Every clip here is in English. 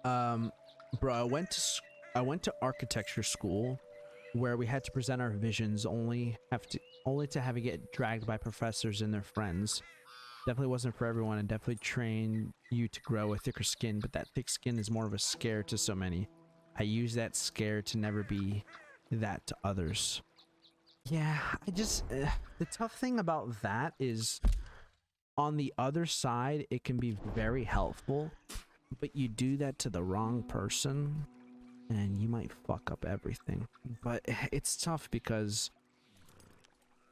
Um, bro, I went to architecture school where we had to present our visions only to have it get dragged by professors and their friends. Definitely wasn't for everyone and definitely trained you to grow a thicker skin, but that thick skin is more of a scare to so many. I use that scare to never be that to others. Yeah, the tough thing about that is on the other side, it can be very helpful, but you do that to the wrong person and you might fuck up everything. But it's tough because,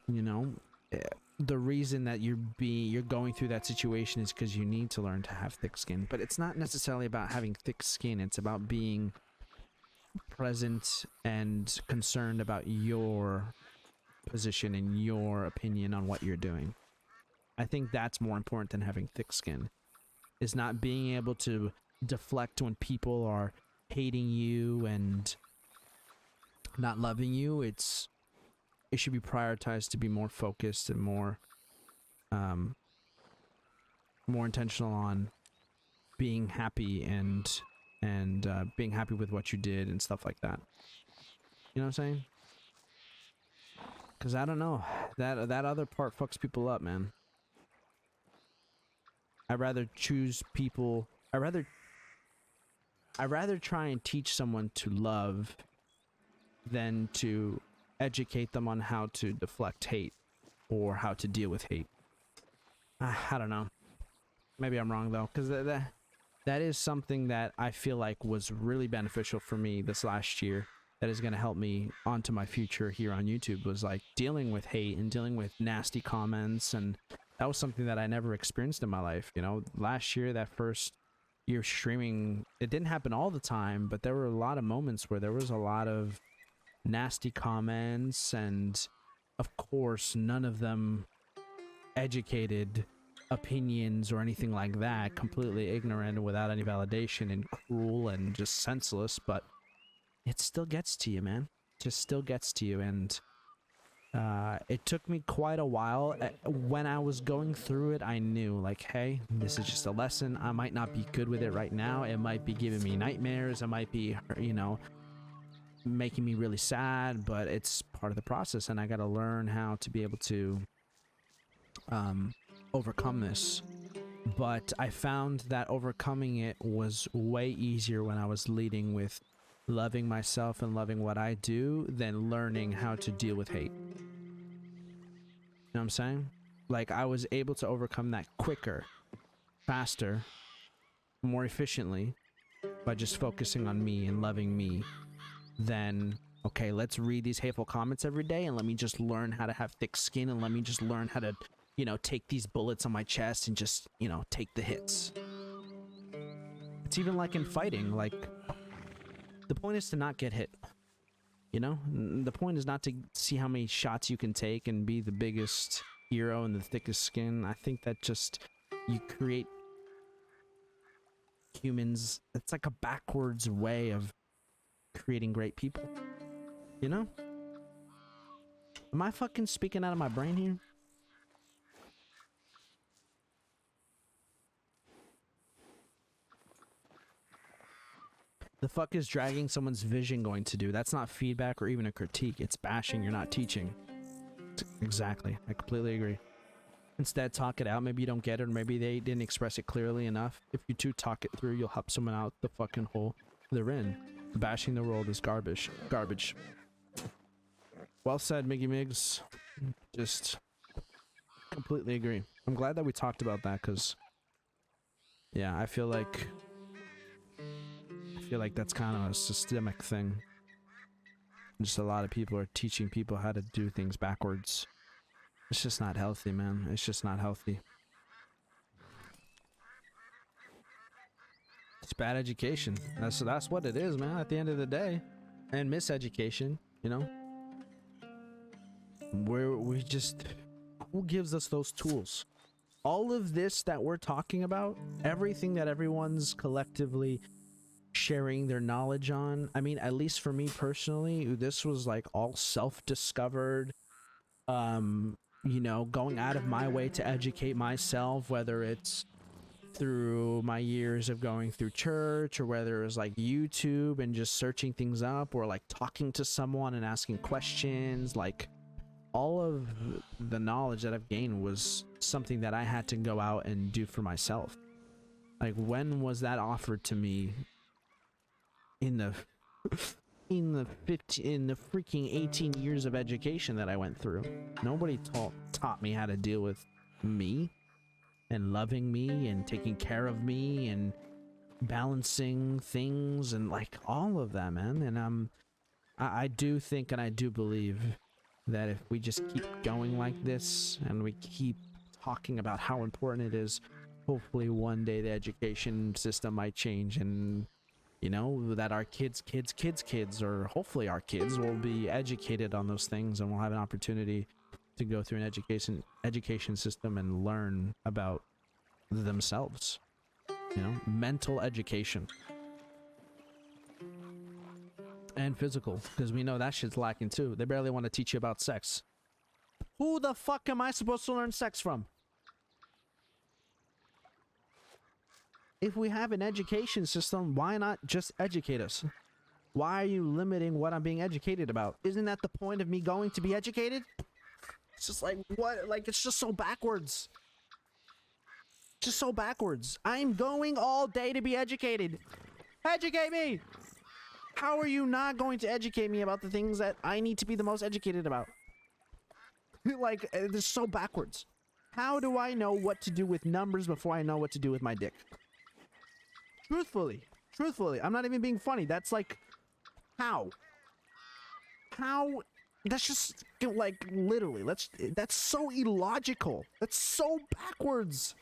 you know, the reason that you're going through that situation is because you need to learn to have thick skin. But it's not necessarily about having thick skin. It's about being present and concerned about your position and your opinion on what you're doing. I think that's more important than having thick skin. Is not being able to deflect when people are hating you and not loving you. It should be prioritized to be more focused and more more intentional on being happy and being happy with what you did and stuff like that. You know what I'm saying? Because I don't know, that other part fucks people up, man. I'd rather choose people. I'd rather try and teach someone to love than to educate them on how to deflect hate or how to deal with hate. I don't know. Maybe I'm wrong though, because that is something that I feel like was really beneficial for me this last year. That is going to help me onto my future here on YouTube, was like dealing with hate and dealing with nasty comments, and that was something that I never experienced in my life. You know, last year, that first year streaming, it didn't happen all the time, but there were a lot of moments where there was a lot of nasty comments, and of course, none of them educated opinions or anything like that, completely ignorant and without any validation and cruel and just senseless, but it still gets to you, man. It just still gets to you, and it took me quite a while. When I was going through it, I knew, like, hey, this is just a lesson. I might not be good with it right now. It might be giving me nightmares. It might be, you know, making me really sad, but it's part of the process, and I gotta learn how to be able to overcome this. But I found that overcoming it was way easier when I was leading with loving myself and loving what I do than learning how to deal with hate. You know what I'm saying? Like, I was able to overcome that quicker, faster, more efficiently by just focusing on me and loving me than, okay, let's read these hateful comments every day and let me just learn how to have thick skin and let me just learn how to, you know, take these bullets on my chest and just, you know, take the hits. It's even like in fighting, like, the point is to not get hit. You know? The point is not to see how many shots you can take and be the biggest hero and the thickest skin. I think that just, you create humans, it's like a backwards way of creating great people. You know? Am I fucking speaking out of my brain here? The fuck is dragging someone's vision going to do? That's not feedback or even a critique. It's bashing. You're not teaching. Exactly. I completely agree. Instead, talk it out. Maybe you don't get it, or maybe they didn't express it clearly enough. If you two talk it through, you'll help someone out the fucking hole they're in. Bashing the world is garbage. Garbage. Well said, Miggy Migs. Just completely agree. I'm glad that we talked about that, because yeah, I feel like that's kind of a systemic thing. Just a lot of people are teaching people how to do things backwards. It's just not healthy, man. It's just not healthy. It's bad education. That's what it is, man, at the end of the day. And miseducation, you know? We just... Who gives us those tools? All of this that we're talking about, everything that everyone's collectively sharing their knowledge on, I mean, at least for me personally, this was like all self-discovered. You know, going out of my way to educate myself, whether it's through my years of going through church, or whether it was like YouTube and just searching things up, or like talking to someone and asking questions, like all of the knowledge that I've gained was something that I had to go out and do for myself. Like, when was that offered to me in the freaking 18 years of education that I went through? Nobody taught me how to deal with me and loving me and taking care of me and balancing things and like all of that, man. And I do think and I do believe that if we just keep going like this and we keep talking about how important it is, hopefully one day the education system might change, and you know, that our kids, or hopefully our kids will be educated on those things, and we'll have an opportunity to go through an education system and learn about themselves. You know, mental education. And physical, because we know that shit's lacking too. They barely want to teach you about sex. Who the fuck am I supposed to learn sex from? If we have an education system, why not just educate us? Why are you limiting what I'm being educated about? Isn't that the point of me going to be educated? It's just like, what? Like, it's just so backwards. Just so backwards. I'm going all day to be educated. Educate me! How are you not going to educate me about the things that I need to be the most educated about? Like, it's so backwards. How do I know what to do with numbers before I know what to do with my dick? Truthfully, I'm not even being funny. That's like, how? That's just, like, literally, that's so illogical. That's so backwards.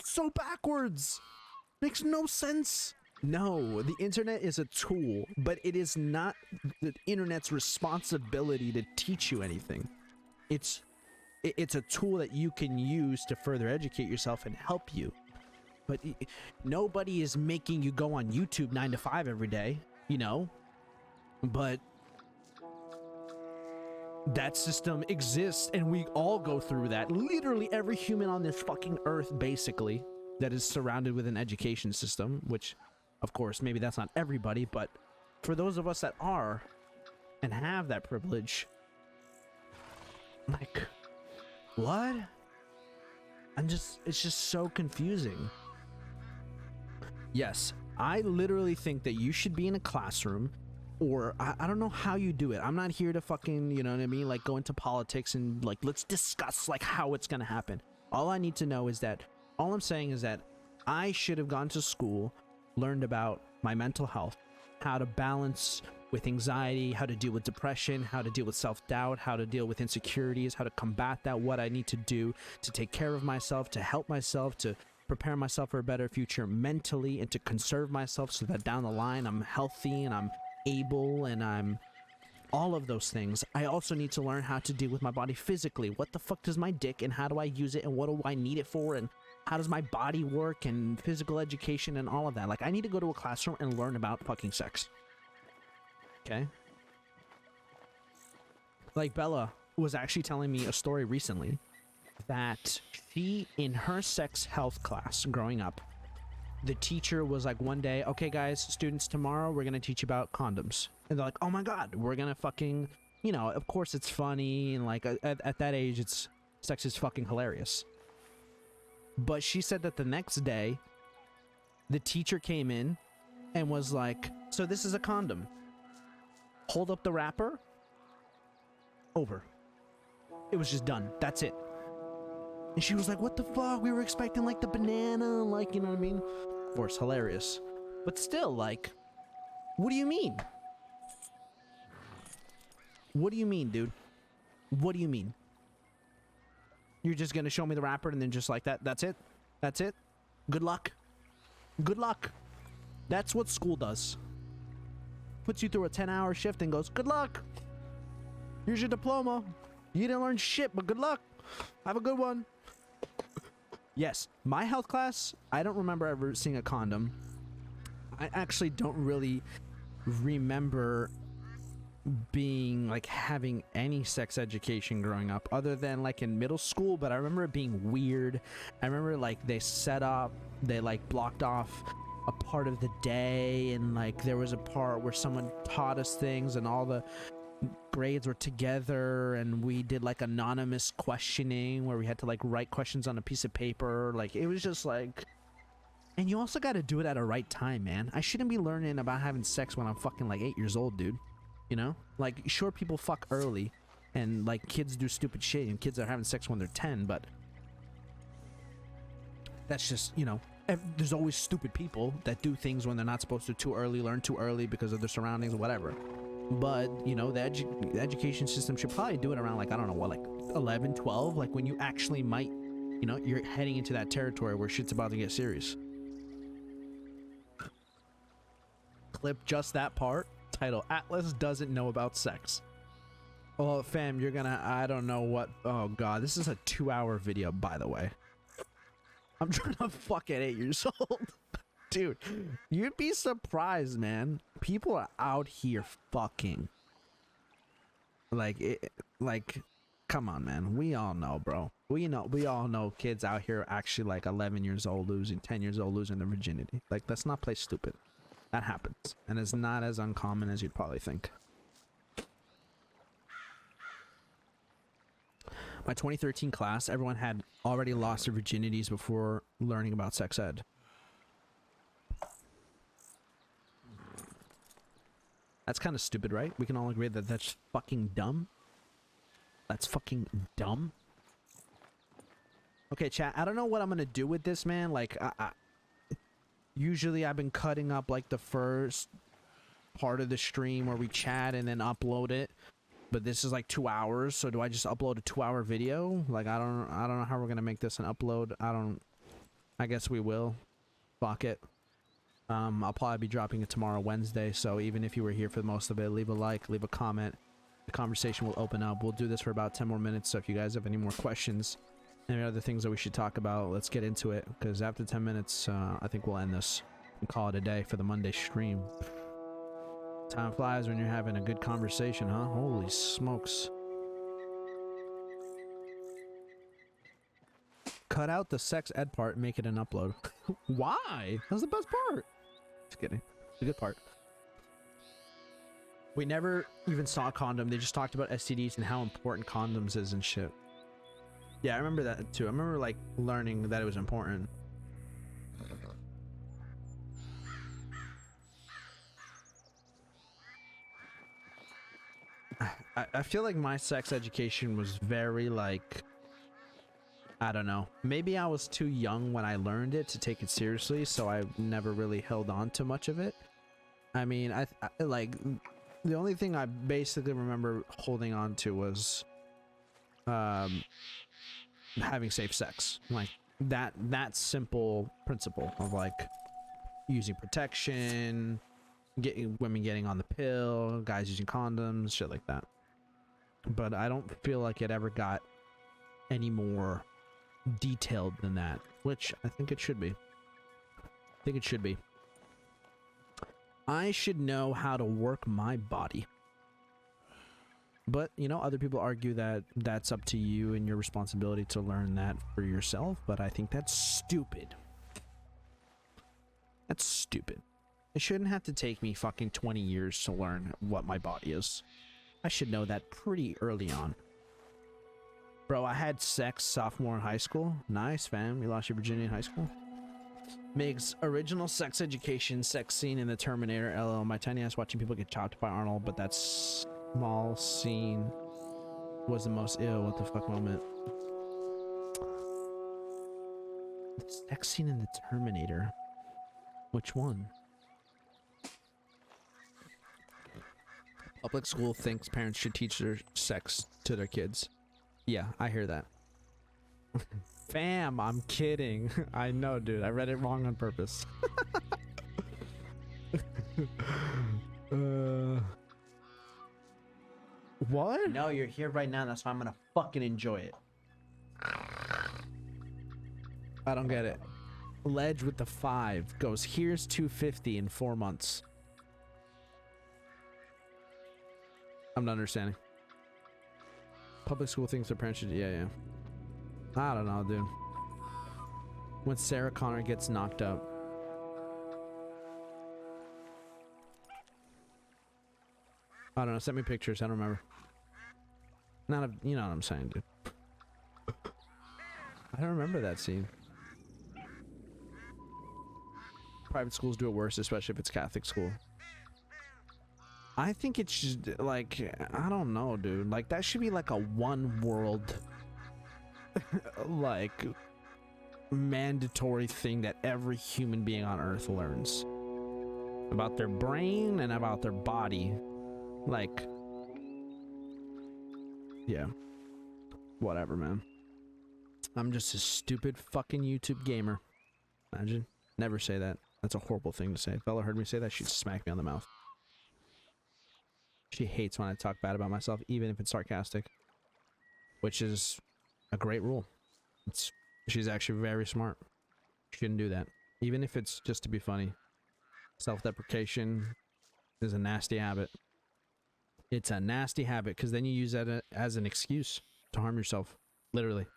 So backwards. Makes no sense. No, the internet is a tool, but it is not the internet's responsibility to teach you anything. It's a tool that you can use to further educate yourself and help you. But nobody is making you go on YouTube 9 to 5 every day, you know? But that system exists, and we all go through that. Literally every human on this fucking earth, basically, that is surrounded with an education system, which, of course, maybe that's not everybody, but for those of us that are and have that privilege, like, what? It's just so confusing. Yes, I literally think that you should be in a classroom, or I don't know how you do it. I'm not here to fucking, you know what I mean, like go into politics and like let's discuss like how it's gonna happen. All I need to know is that, all I'm saying is that I should have gone to school, learned about my mental health, how to balance with anxiety, how to deal with depression, how to deal with self-doubt, how to deal with insecurities, how to combat that, what I need to do to take care of myself, to help myself, to prepare myself for a better future mentally, and to conserve myself so that down the line I'm healthy and I'm able and I'm all of those things. I also need to learn how to deal with my body physically. What the fuck does my dick, and how do I use it, and what do I need it for, and how does my body work, and physical education and all of that. Like, I need to go to a classroom and learn about fucking sex. Okay? Like, Bella was actually telling me a story recently that she, in her sex health class growing up, the teacher was like one day, okay guys, students, tomorrow we're gonna teach you about condoms. And they're like, oh my god, we're gonna fucking, you know, of course it's funny, and like at that age, sex is fucking hilarious. But she said that the next day, the teacher came in and was like, so this is a condom. Hold up the wrapper. Over. It was just done. That's it. And she was like, what the fuck? We were expecting like the banana, like, you know what I mean? Of course, hilarious. But still, like, what do you mean? What do you mean, dude? What do you mean? You're just gonna show me the wrapper and then just like that? That's it? That's it? Good luck. Good luck. That's what school does. Puts you through a 10-hour shift and goes, good luck. Here's your diploma. You didn't learn shit, but good luck. Have a good one. Yes, my health class, I don't remember ever seeing a condom. I actually don't really remember being like having any sex education growing up other than like in middle school, but I remember it being weird. I remember like they set up they like blocked off a part of the day, and like there was a part where someone taught us things and all the grades were together, and we did like anonymous questioning where we had to like write questions on a piece of paper. Like it was just like, and you also got to do it at a right time, man. I shouldn't be learning about having sex when I'm fucking like 8 years old, dude. You know, like sure, people fuck early and like kids do stupid shit, and kids are having sex when they're 10, but that's just, you know, there's always stupid people that do things when they're not supposed to too early, learn too early because of their surroundings or whatever. But you know, the education system should probably do it around like, I don't know what, like 11, 12, like when you actually might, you know, you're heading into that territory where shit's about to get serious. Clip just that part. Title: Atlas doesn't know about sex. Well, fam, you're gonna, I don't know what, oh god, this is a 2-hour video, by the way. I'm trying to fuck at 8 years old. Dude, you'd be surprised, man. People are out here fucking. Like, come on, man. We all know, bro. We all know kids out here actually like 11 years old losing, 10 years old losing their virginity. Like, let's not play stupid. That happens, and it's not as uncommon as you'd probably think. My 2013 class, everyone had already lost their virginities before learning about sex ed. That's kind of stupid, right? We can all agree that that's fucking dumb. That's fucking dumb. Okay, chat, I don't know what I'm gonna do with this, man. Like, usually I've been cutting up like the first part of the stream where we chat and then upload it. But this is like 2 hours, so do I just upload a 2-hour video? Like, I don't know how we're gonna make this an upload. I guess we will. Fuck it. I'll probably be dropping it tomorrow, Wednesday, so even if you were here for most of it, leave a like, leave a comment. The conversation will open up. We'll do this for about 10 more minutes, so if you guys have any more questions, any other things that we should talk about, let's get into it, because after 10 minutes, I think we'll end this and call it a day for the Monday stream. Time flies when you're having a good conversation, huh? Holy smokes. Cut out the sex ed part and make it an upload. Why? That's the best part. Just kidding. The good part. We never even saw a condom. They just talked about STDs and how important condoms is and shit. Yeah, I remember that too. I remember like learning that it was important. I feel like my sex education was very like, I don't know, maybe I was too young when I learned it to take it seriously, so I never really held on to much of it. I mean, I like, the only thing I basically remember holding on to was having safe sex, like that simple principle of like using protection, women getting on the pill, guys using condoms, shit like that. But I don't feel like it ever got any more detailed than that, which I think it should be. I think it should be. I should know how to work my body. But, you know, other people argue that that's up to you and your responsibility to learn that for yourself, but I think that's stupid. That's stupid. It shouldn't have to take me fucking 20 years to learn what my body is. I should know that pretty early on. Bro, I had sex sophomore in high school. Nice, fam. You lost your virginity in high school? Migs, original sex education, sex scene in the Terminator. LL, my tiny ass watching people get chopped by Arnold, but that small scene was the most ill. What the fuck moment? The sex scene in the Terminator. Which one? Public school thinks parents should teach their sex to their kids. Yeah, I hear that. Fam, I'm kidding. I know, dude. I read it wrong on purpose. What? No, you're here right now. That's why I'm gonna fucking enjoy it. I don't get it. Ledge with the 5 goes, here's 250 in 4 months. I'm not understanding. Public school thinks their parents should, yeah. I don't know, dude. when Sarah Connor gets knocked up. I don't know. Send me pictures. I don't remember. Not a, you know what I'm saying, dude. I don't remember that scene. Private schools do it worse, especially if it's Catholic school. I think it's just like, I don't know, dude. Like that should be like a one world, like mandatory thing that every human being on Earth learns about their brain and about their body. Like, yeah, whatever, man. I'm just a stupid fucking YouTube gamer. Imagine. Never say that. That's a horrible thing to say. If Bella heard me say that, she'd smack me on the mouth. She hates when I talk bad about myself, even if it's sarcastic. Which is a great rule. She's actually very smart. She shouldn't do that. Even if it's just to be funny. Self-deprecation is a nasty habit. It's a nasty habit, because then you use that as an excuse to harm yourself. Literally.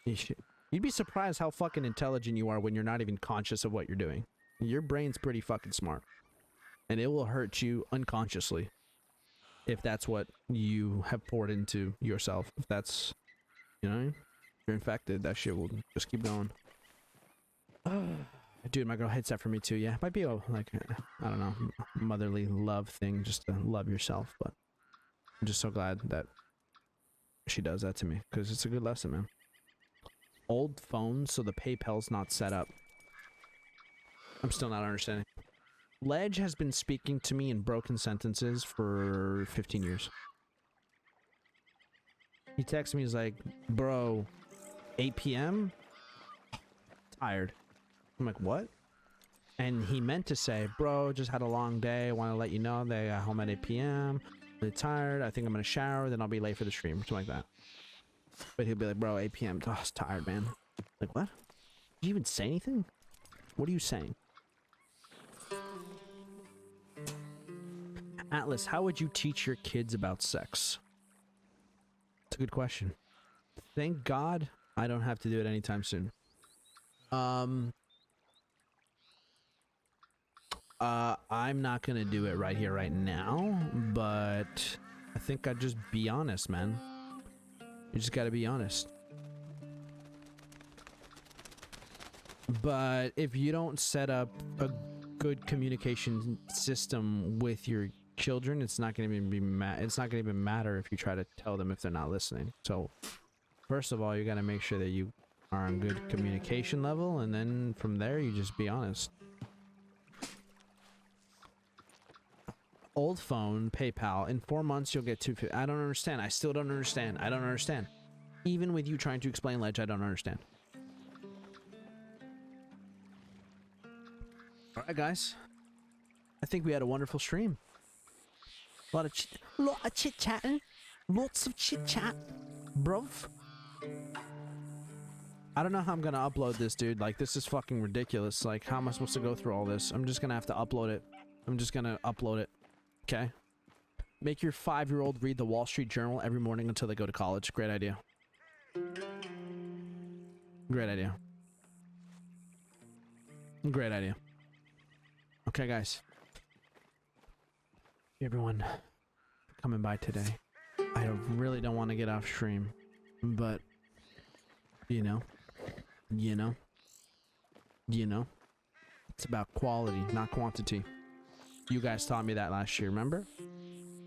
You'd be surprised how fucking intelligent you are when you're not even conscious of what you're doing. Your brain's pretty fucking smart. And it will hurt you unconsciously. If that's what you have poured into yourself. If that's, you know, you're infected, that shit will just keep going. Dude, my girl hits that for me too. Yeah, it might be a, like, I don't know, motherly love thing, just to love yourself. But I'm just so glad that she does that to me, because it's a good lesson, man. Old phone, so the PayPal's not set up. I'm still not understanding. Ledge has been speaking to me in broken sentences for 15 years. He texts me, he's like, bro, 8 p.m? Tired. I'm like, what? And he meant to say, bro, just had a long day. Want to let you know that I got home at 8 p.m. Really tired. I think I'm going to shower, then I'll be late for the stream. Something like that. But he'll be like, bro, 8 p.m. Oh, I was tired, man. Like, what? Did you even say anything? What are you saying? Atlas, how would you teach your kids about sex? It's a good question. Thank God I don't have to do it anytime soon. I'm not gonna do it right here, right now, but I think I'd just be honest, man. You just gotta be honest. But if you don't set up a good communication system with your children, it's not gonna even be it's not gonna even matter if you try to tell them if they're not listening. So first of all, you gotta make sure that you are on good communication level, and then from there you just be honest. Old phone, PayPal. In 4 months, you'll get 250. I don't understand. I still don't understand. I don't understand. Even with you trying to explain Ledge, I don't understand. Alright, guys. I think we had a wonderful stream. A lot of chit-chatting. Lots of chit-chat, bruv. I don't know how I'm gonna upload this, dude. Like, this is fucking ridiculous. Like, how am I supposed to go through all this? I'm just gonna have to upload it. I'm just gonna upload it. Okay. Make your 5-year-old read the Wall Street Journal every morning until they go to college. Great idea. Great idea. Great idea. Okay, guys. Everyone coming by today. I really don't want to get off stream, but you know, it's about quality, not quantity. You guys taught me that last year, remember?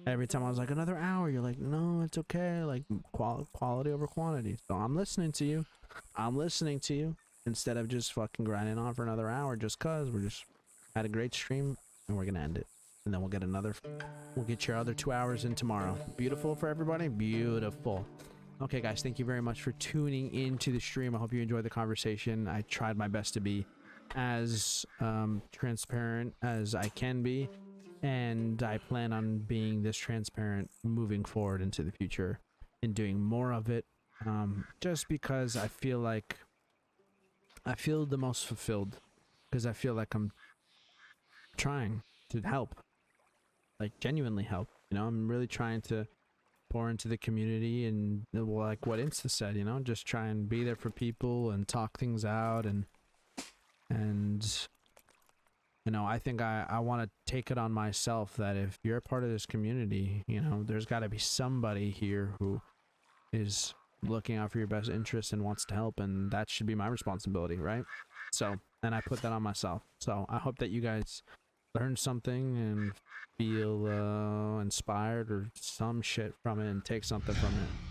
Every time I was like, another hour, you're like, no, it's okay. Like, quality over quantity. So I'm listening to you. I'm listening to you. Instead of just fucking grinding on for another hour just cause we're just had a great stream and we're gonna end it. And then we'll get your other 2 hours in tomorrow. Beautiful for everybody? Beautiful. Okay, guys, thank you very much for tuning into the stream. I hope you enjoyed the conversation. I tried my best to be as transparent as I can be, and I plan on being this transparent moving forward into the future and doing more of it, just because I feel the most fulfilled, because I feel like I'm trying to help, like genuinely help, you know. I'm really trying to pour into the community, and like what Insta said, you know, just try and be there for people and talk things out and And you know, I think I want to take it on myself that if you're a part of this community, you know, there's got to be somebody here who is looking out for your best interest and wants to help, and that should be my responsibility, right? So, and I put that on myself. So I hope that you guys learn something and feel inspired or some shit from it and take something from it.